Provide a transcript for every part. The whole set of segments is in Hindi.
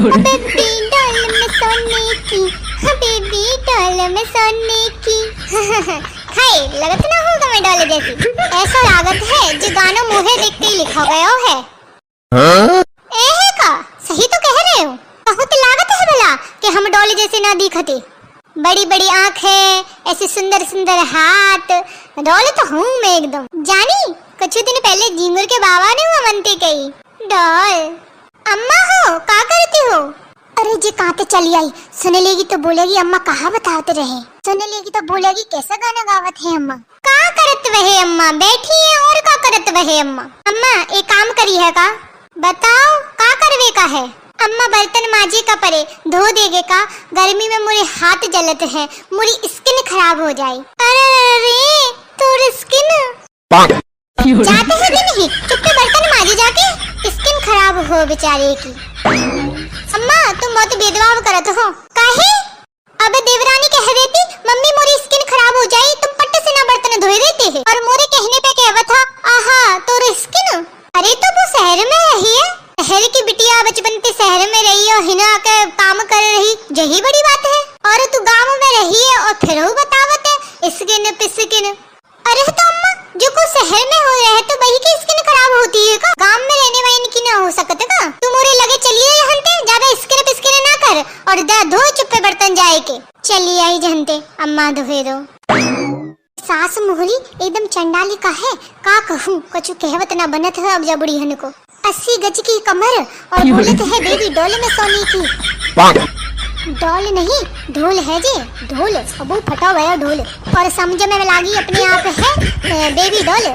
बेबी डॉल में सोने की, बेबी डॉल में सोने की। खाए लगत ना होगा मैं डॉल जैसी, ऐसा लागत है जो गाना मुझे देख के ही लिखा गया है। का सही तो कह रहे हो, बहुत लागत है भला कि हम डॉल जैसे ना दिखते। बड़ी बड़ी आंखें, ऐसे सुंदर सुंदर हाथ, डॉल तो हूँ मैं एकदम। जानी कुछ दिन पहले झिंगुर के बाबा ने वो मनते कही डॉल। अम्मा हो का करती हो? अरे जी कांते चली आई, सुन लेगी तो बोलेगी अम्मा कहाँ बताते रहे, सुन लेगी तो बोलेगी कैसा गाना गावत है अम्मा। का करत वहे अम्मा बैठी है और का करत वहे अम्मा। अम्मा एक काम करी है का बताओ का करवे का है? अम्मा बर्तन माजे का परे धो देगे का, गर्मी में मेरे हाथ जलत है, मेरी स्किन खराब हो जाए। अरे तोर स्किन जाते हैं कि नहीं, चुपके बर्तन माजे जाके, स्किन खराब हो बेचारे की। अम्मा तुम बहुत भेदभाव करत हो काहे? अबे देवरानी कह देती मम्मी मोरी स्किन खराब हो जाए तुम पट्टे से ना बर्तन धोए देते हैं, और मोरे कहने पे कहवत था आहा तोर स्किन। अरे तो वो शहर में रही है, शहर की बिटिया बचपन से शहर में रही और हिना के काम कर रही, यही बड़ी बात है। और तू गांव में रही है और फिर वो बतावत है स्किन पिस्किन। अरे तो अम्मा जो को शहर में हो रहा है तो वही की स्किन खराब होती है का, गांव में रहने वाली की ना हो सकते का। तू मोरे लगे चलिए हंते, ज्यादा स्किन पिस्किन ना कर और दा धो चुप्पे बर्तन जाए के। चलिए आई जनते अम्मा धोए दो। सास मोहरी एकदम चंडाली का है, का कहूँ कुछ कहवत ना बनत है अब जबड़ी हन को। 80 गज की कमर और बोलत है बेबी डोल में सोने की। डोल नहीं ढोल है जी, ढोल अब फटा हुआ ढोल, और समझ में लागी अपने आप है बेबी डोल।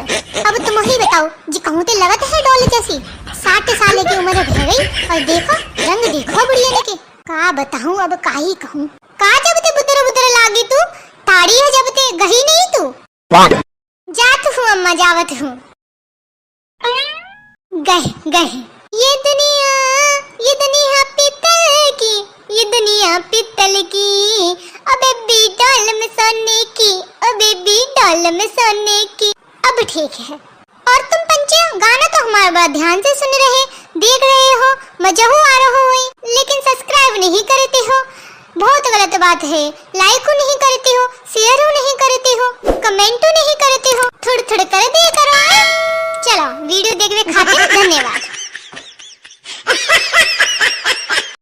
अब तुम ही बताओ जी कहूँ तो लगत है डोल जैसी। 60 साल की उम्र है गई और देखो रंग देखो बुढ़िया ने के। का बताऊँ अब का ही कहूँ, का जब ते बुदर बुदर लागी तू, ताड़ी है जब ते गही नहीं तू। जात हूँ अम्मा जावत हूँ। गह गह ये दुनिया पित्तल की, ये दुनिया पित्तल की, अबे बेबी डॉल में सोने की, अबे बेबी डॉल में सोने की। अब ठीक है। और तुम पंचे गाना तो हमारा बड़ा ध्यान से सुन रहे, देख रहे हो, मजा हो आ रहा हो, लेकिन सब्सक्राइब नहीं करते हो, बहुत गलत बात है। लाइक नहीं करते हो, शेयर नहीं करते हो, कमेंट नहीं करते हो, थोड़ा थोड़ा कर दिया करो। चलो वीडियो देखने खातिर धन्यवाद।